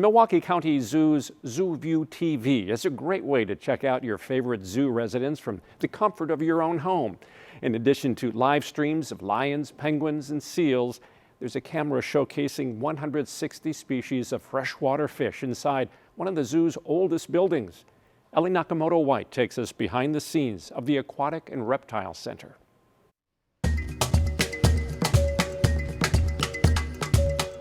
Milwaukee County Zoo's Zoo View TV is a great way to check out your favorite zoo residents from the comfort of your own home. In addition to live streams of lions, penguins, and seals, there's a camera showcasing 160 species of freshwater fish inside one of the zoo's oldest buildings. Ellie Nakamoto-White takes us behind the scenes of the Aquatic and Reptile Center.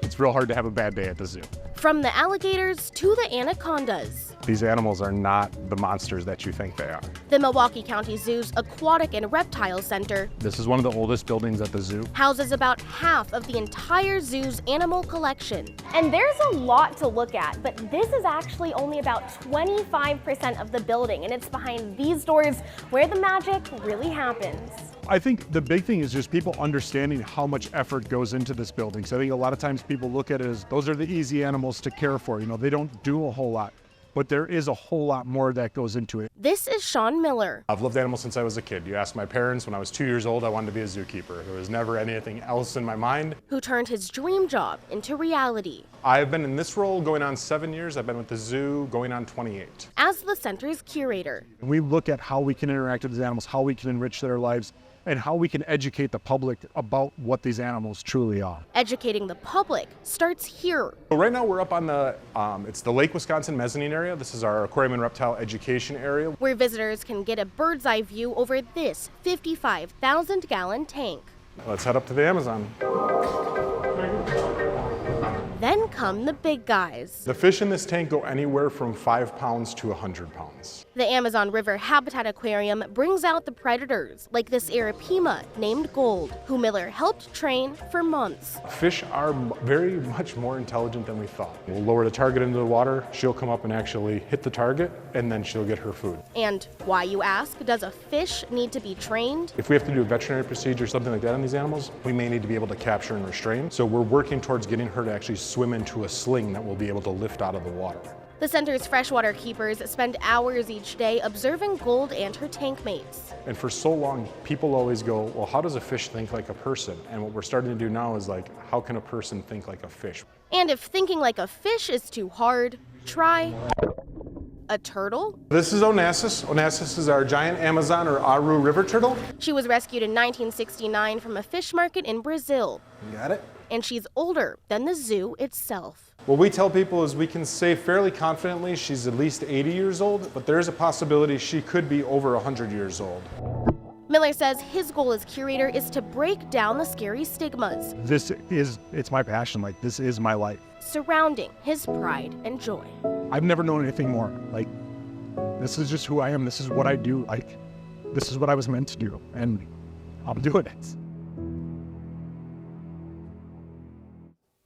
It's real hard to have a bad day at the zoo. From the alligators to the anacondas. These animals are not the monsters that you think they are. The Milwaukee County Zoo's Aquatic and Reptile Center This is one of the oldest buildings at the zoo. houses about half of the entire zoo's animal collection. And there's a lot to look at, but this is actually only about 25% of the building, and it's behind these doors where the magic really happens. I think the big thing is just people understanding how much effort goes into this building. So I think a lot of times people look at it as those are the easy animals to care for. You know, they don't do a whole lot, but there is a whole lot more that goes into it. This is Sean Miller. I've loved animals since I was a kid. You ask my parents, when I was 2 years old, I wanted to be a zookeeper. There was never anything else in my mind. Who turned his dream job into reality. I've been in this role going on 7 years. I've been with the zoo going on 28. As the center's curator. We look at how we can interact with these animals, how we can enrich their lives, and how we can educate the public about what these animals truly are. Educating the public starts here. So right now we're up on the, it's the Lake Wisconsin mezzanine area. This is our aquarium and reptile education area. Where visitors can get a bird's eye view over this 55,000-gallon tank. Let's head up to the Amazon. Then come the big guys. The fish in this tank go anywhere from 5 pounds to 100 pounds. The Amazon River Habitat Aquarium brings out the predators, like this Arapima named Gold, who Miller helped train for months. Fish are very much more intelligent than we thought. We'll lower the target into the water, she'll come up and actually hit the target, and then she'll get her food. And why, you ask, does a fish need to be trained? If we have to do a veterinary procedure or something like that on these animals, we may need to be able to capture and restrain. So we're working towards getting her to actually swim into a sling that we'll be able to lift out of the water. The center's freshwater keepers spend hours each day observing Gold and her tank mates. And for so long, people always go, well, how does a fish think like a person? And what we're starting to do now is like, how can a person think like a fish? And if thinking like a fish is too hard, try a turtle. This is Onassis. Onassis is our giant Amazon or Aru river turtle. She was rescued in 1969 from a fish market in Brazil. You got it? And she's older than the zoo itself. What we tell people is we can say fairly confidently she's at least 80 years old, but there is a possibility she could be over 100 years old. Miller says his goal as curator is to break down the scary stigmas. It's my passion. Like, this is my life. Surrounding his pride and joy. I've never known anything more. Like, this is just who I am. This is what I do. Like, this is what I was meant to do, and I'm doing it.